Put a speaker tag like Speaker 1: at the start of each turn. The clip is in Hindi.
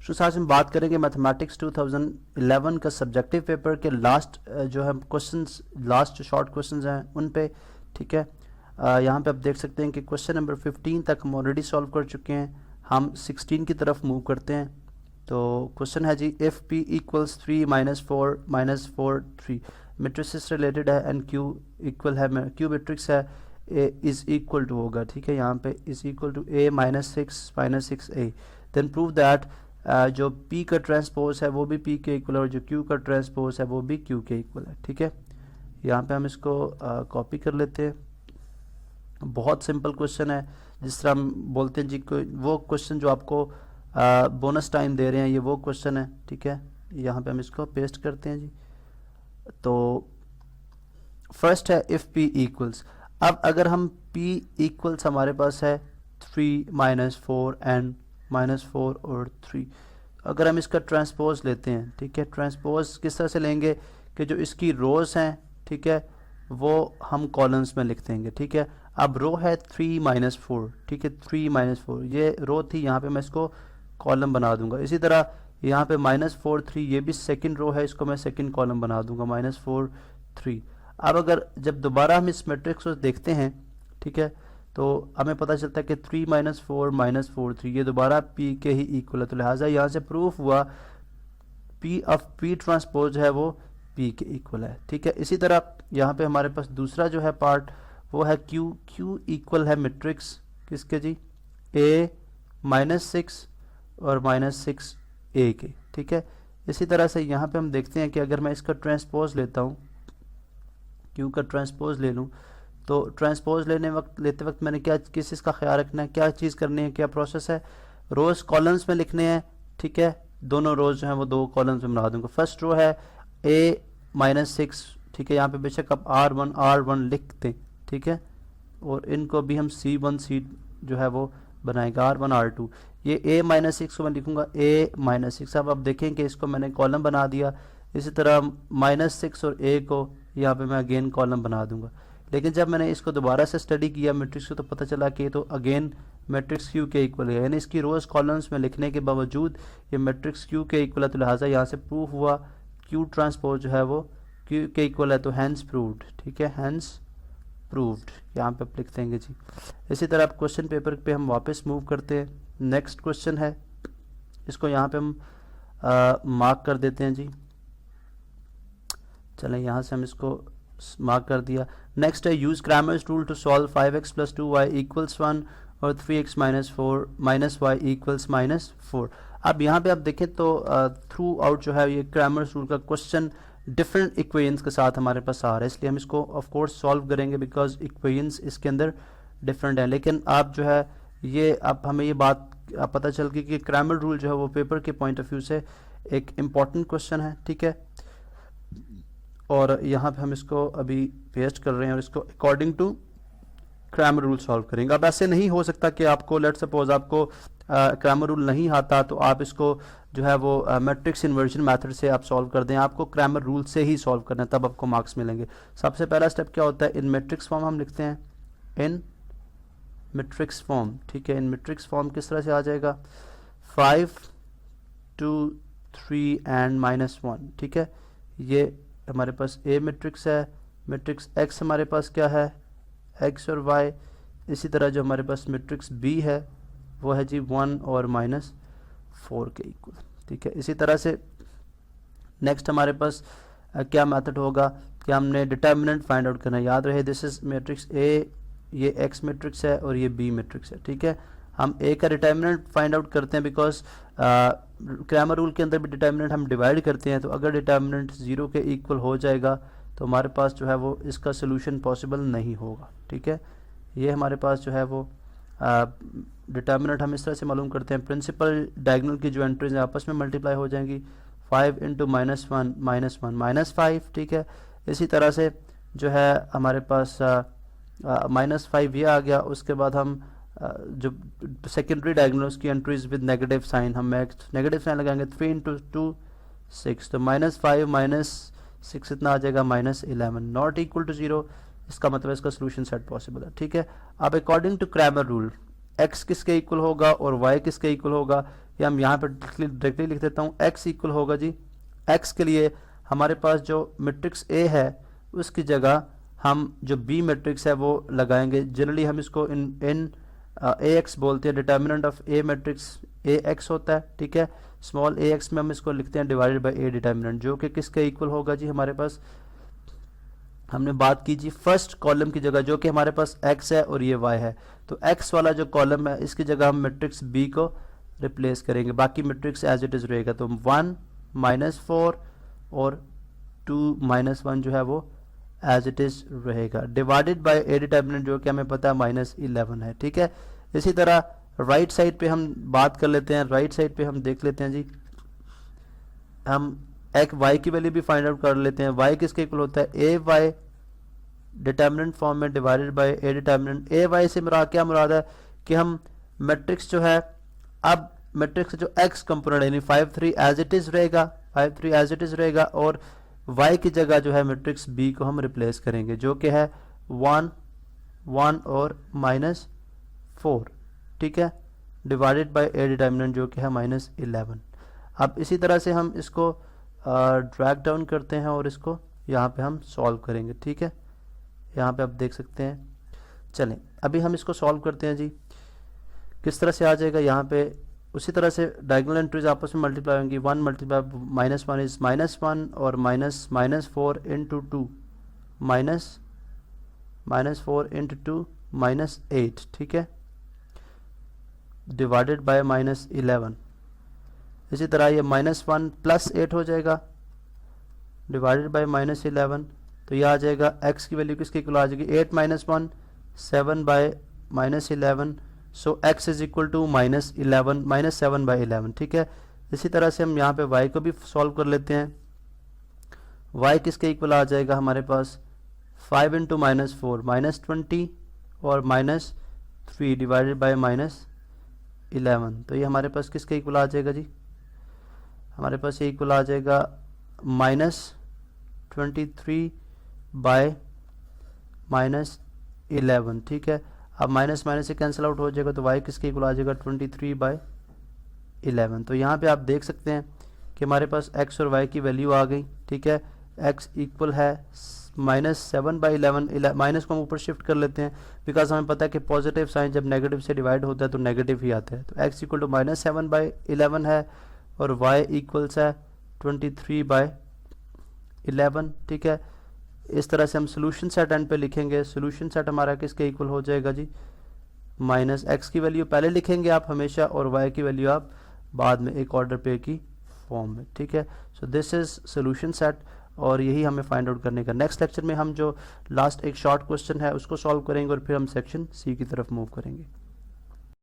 Speaker 1: स्टूडेंट्स आज हम बात करेंगे मैथमेटिक्स 2011 का सब्जेक्टिव पेपर के लास्ट जो है क्वेश्चंस, लास्ट जो शॉर्ट क्वेश्चंस हैं उन पे। ठीक है, यहाँ पे आप देख सकते हैं कि क्वेश्चन नंबर 15 तक हम ऑलरेडी सॉल्व कर चुके हैं। हम 16 की तरफ मूव करते हैं। तो क्वेश्चन है जी, इफ़ P इक्वल्स 3 -4 -4 3 मैट्रिक्स से रिलेटेड है एंड Q इक्वल है, Q मैट्रिक्स है, A इज़ इक्वल टू होगा। ठीक है, यहाँ पे is equal to A -6 A, then prove that जो P का ट्रांसपोज है वो भी P के इक्वल है और जो Q का ट्रांसपोज है वो भी Q के इक्वल है। ठीक है, यहाँ पे हम इसको कॉपी कर लेते हैं। बहुत सिंपल क्वेश्चन है, जिस तरह हम बोलते हैं जी वो क्वेश्चन जो आपको बोनस टाइम दे रहे हैं, ये वो क्वेश्चन है। ठीक है, यहाँ पे हम इसको पेस्ट करते हैं जी। तो फर्स्ट है इफ़ P इक्वल्स, अब अगर हम P इक्वल्स हमारे पास है 3 -4 एंड -4 और 3, अगर हम इसका ट्रांसपोज लेते हैं, ठीक है, ट्रांसपोज किस तरह से लेंगे कि जो इसकी रोज हैं, ठीक है, वो हम कॉलम्स में लिख देंगे। ठीक है, अब रो है 3 -4, ठीक है, 3 -4 ये रो थी, यहाँ पे मैं इसको कॉलम बना दूंगा। इसी तरह यहाँ पे -4 3 ये भी सेकंड रो है, इसको मैं सेकंड कॉलम बना दूंगा -4 3। अब अगर जब दोबारा हम इस मैट्रिक्स को देखते हैं, ठीक है, तो हमें पता चलता है कि 3 -4 -4 3 ये दोबारा P के ही इक्वल है। तो लिहाजा यहाँ से प्रूफ हुआ P ऑफ P ट्रांसपोज है वो P के इक्वल है। ठीक है, इसी तरह यहाँ पे हमारे पास दूसरा जो है पार्ट वो है Q इक्वल है मैट्रिक्स किसके जी, A -6 और -6 A के। ठीक है, इसी तरह से यहाँ पे हम देखते हैं कि अगर मैं इसका ट्रांसपोज लेता हूँ, Q का ट्रांसपोज ले लूँ, तो ट्रांसपोज लेते वक्त मैंने क्या किस चीज़ का ख्याल रखना है, क्या चीज़ करनी है, क्या प्रोसेस है, रोज़ कॉलम्स में लिखने हैं। ठीक है, दोनों रोज़ जो हैं वो दो कॉलम्स में बना दूंगा। फर्स्ट रो है A -6, ठीक है, यहाँ पे बेशक आप R1 लिख दें। ठीक है, और इनको भी हम C जो है वो बनाएगा R1 R2। ये A -6 को मैं लिखूंगा A -6। अब आप देखें कि इसको मैंने कॉलम बना दिया। इसी तरह -6 और A को यहाँ पे मैं अगेन कॉलम बना दूंगा। लेकिन जब मैंने इसको दोबारा से स्टडी किया मैट्रिक्स को, तो पता चला कि तो अगेन मैट्रिक्स Q के इक्वल है, यानी इसकी रोज कॉलम्स में लिखने के बावजूद ये मैट्रिक्स Q के इक्वल है। तो लिहाजा यहाँ से प्रूफ हुआ Q ट्रांसपोज जो है वो Q के इक्वल है, तो हैंस प्रूव्ड। ठीक है, हैंस प्रूव्ड यहाँ पे लिख देंगे जी। इसी तरह आप क्वेश्चन पेपर पे हम वापस मूव करते हैं। नेक्स्ट क्वेश्चन है, इसको यहाँ पे हम मार्क कर देते हैं जी। चलें, यहाँ से हम इसको मार्क कर दिया। नेक्स्ट है use Cramer's rule to solve 5x + 2y = 1 और 3x - y = -4। अब यहाँ पे आप देखें तो थ्रू आउट जो है ये क्रैमर्स रूल का क्वेश्चन डिफरेंट इक्वेशंस के साथ हमारे पास आ रहा है, इसलिए हम इसको ऑफ कोर्स सॉल्व करेंगे बिकॉज इक्वेशंस इसके अंदर डिफरेंट है। लेकिन आप जो है ये अब हमें ये बात पता चल गई कि क्रैमर रूल जो है वो पेपर के पॉइंट ऑफ व्यू से एक इम्पॉर्टेंट क्वेश्चन है। ठीक है, और यहाँ पे हम इसको अभी पेस्ट कर रहे हैं और इसको according to Cramer rule solve करेंगे। अब ऐसे नहीं हो सकता कि आपको लेट सपोज आपको क्रैमर रूल नहीं आता तो आप इसको जो है वो मैट्रिक्स इन्वर्जन मेथड से आप सॉल्व कर दें। आपको क्रैमर रूल से ही सॉल्व करना है, तब आपको मार्क्स मिलेंगे। सबसे पहला स्टेप क्या होता है, इन मैट्रिक्स फॉर्म हम लिखते हैं, इन मैट्रिक्स फॉर्म। ठीक है, इन मैट्रिक्स फॉर्म किस तरह से आ जाएगा, 5 2 3 एंड -1। ठीक है, ये हमारे पास A मैट्रिक्स है, मैट्रिक्स X हमारे पास क्या है, X और Y। इसी तरह जो हमारे पास मैट्रिक्स B है वो है जी 1 और -4 के इक्वल। ठीक है, इसी तरह से नेक्स्ट हमारे पास क्या मेथड होगा कि हमने डिटर्मिनेंट फाइंड आउट करना है। याद रहे दिस इज मैट्रिक्स A, ये X मैट्रिक्स है और ये B मैट्रिक्स है। ठीक है, हम A का डिटर्मिनेंट फाइंड आउट करते हैं बिकॉज क्रैमर रूल के अंदर भी डिटर्मिनेंट हम डिवाइड करते हैं। तो अगर डिटर्मिनेंट 0 के इक्वल हो जाएगा तो हमारे पास जो है वो इसका सोल्यूशन पॉसिबल नहीं होगा। ठीक है, ये हमारे पास जो है वो डिटर्मिनेंट हम इस तरह से मालूम करते हैं, प्रिंसिपल डायगोनल की जो एंट्रीज हैं आपस में मल्टीप्लाई हो जाएंगी, 5 × -1 -5। ठीक है, इसी तरह से जो है हमारे पास -5 ये आ गया। उसके बाद हम जो सेकेंडरी डायगोनल उसकी एंट्रीज विद नेगेटिव साइन, हम नेगेटिव साइन लगाएंगे, 3 × 2 6, तो -5 - 6 इतना आ जाएगा -11, नॉट इक्वल टू 0। इसका मतलब इसका सोल्यूशन सेट पॉसिबल है। ठीक है, अब according to Cramer rule x किसके इक्वल होगा और y किसके इक्वल होगा, ये हम यहाँ पर डायरेक्टली लिख देता हूँ। x इक्वल होगा जी, x के लिए हमारे पास जो मैट्रिक्स A है उसकी जगह हम जो B मैट्रिक्स है वो लगाएंगे। जनरली हम इसको इन AX बोलते हैं, determinant of A matrix AX होता है, ठीक है। स्मॉल AX में हम इसको लिखते हैं डिवाइडेड बाय A डिटर्मिनेंट, जो कि किसके इक्वल होगा जी, हमारे पास हमने बात की जी फर्स्ट कॉलम की जगह, जो कि हमारे पास x है और ये y है, तो x वाला जो कॉलम है इसकी जगह हम मैट्रिक्स B को रिप्लेस करेंगे, बाकी मैट्रिक्स एज इट इज रहेगा। तो 1 -4 और 2 -1 जो है वो एज इट इज रहेगा, डिवाइडेड बाय A डिटर्मिनेंट जो कि हमें पता है -11 है, ठीक है। इसी तरह राइट साइड पे हम बात कर लेते हैं, राइट साइड पे हम देख लेते हैं जी, हम एक y की वैल्यू भी फाइंड आउट कर लेते हैं। y किसके इक्वल होता है, ए वाई डिटर्मिनेंट फॉर्म में divided by A determinant. A y से क्या मुराद है कि हम मैट्रिक्स जो है, अब मैट्रिक्स जो x कंपोनेंट यानी 5 3 एज इट इज रहेगा, 5 3 एज इट इज रहेगा, और y की जगह जो है मैट्रिक्स b को हम रिप्लेस करेंगे, जो कि है 1 1 और -4, ठीक है, डिवाइडेड बाय ए डिटर्मिनेंट जो कि है -11। अब इसी तरह से हम इसको ड्रैग डाउन करते हैं और इसको यहाँ पे हम सॉल्व करेंगे, ठीक है। यहाँ पे आप देख सकते हैं। चलें अभी हम इसको सॉल्व करते हैं जी, किस तरह से आ जाएगा। यहाँ पे उसी तरह से डायगोनल एंट्रीज आपस में मल्टीप्लाई होंगी। 1 मल्टीप्लाई -1 इज -1 और -4 इंटू 2 -4 इंटू 2 -8, ठीक है, डिवाइडेड बाय -11। इसी तरह ये -1 + 8 हो जाएगा डिवाइडेड बाय -11, तो ये आ जाएगा x की वैल्यू किसके इक्वल आ जाएगी, 8 - 1 7 by -11, so x is equal to -7 by 11, ठीक है। इसी तरह से हम यहाँ पे y को भी सॉल्व कर लेते हैं। y किसके इक्वल आ जाएगा हमारे पास, 5 × -4 -20 और -3 डिवाइडेड बाय -11, तो ये हमारे पास किसके इक्वल आ जाएगा जी, हमारे पास ये इक्वल आ जाएगा -23 बाय -11, ठीक है। अब माइनस माइनस से कैंसिल आउट हो जाएगा, तो y किसके इक्वल आ जाएगा 23 बाय 11। तो यहाँ पे आप देख सकते हैं कि हमारे पास x और y की वैल्यू आ गई, ठीक है। x इक्वल है -7 बाई 11, माइनस को हम ऊपर शिफ्ट कर लेते हैं बिकॉज हमें पता है कि पॉजिटिव साइन जब नेगेटिव से डिवाइड होता है तो नेगेटिव ही आता है। तो x इक्वल टू -7 बाई 11 है और y इक्वल्स है 23 बाय 11, ठीक है। इस तरह से हम सोल्यूशन सेट एंड पे लिखेंगे। सोल्यूशन सेट हमारा किसके इक्वल हो जाएगा जी, -x की वैल्यू पहले लिखेंगे आप हमेशा और y की वैल्यू आप बाद में एक ऑर्डर पे की फॉर्म में, ठीक है। So this is solution set और यही हमें फाइंड आउट करने का। नेक्स्ट लेक्चर में हम जो लास्ट एक शॉर्ट क्वेश्चन है उसको सॉल्व करेंगे और फिर हम सेक्शन सी की तरफ मूव करेंगे।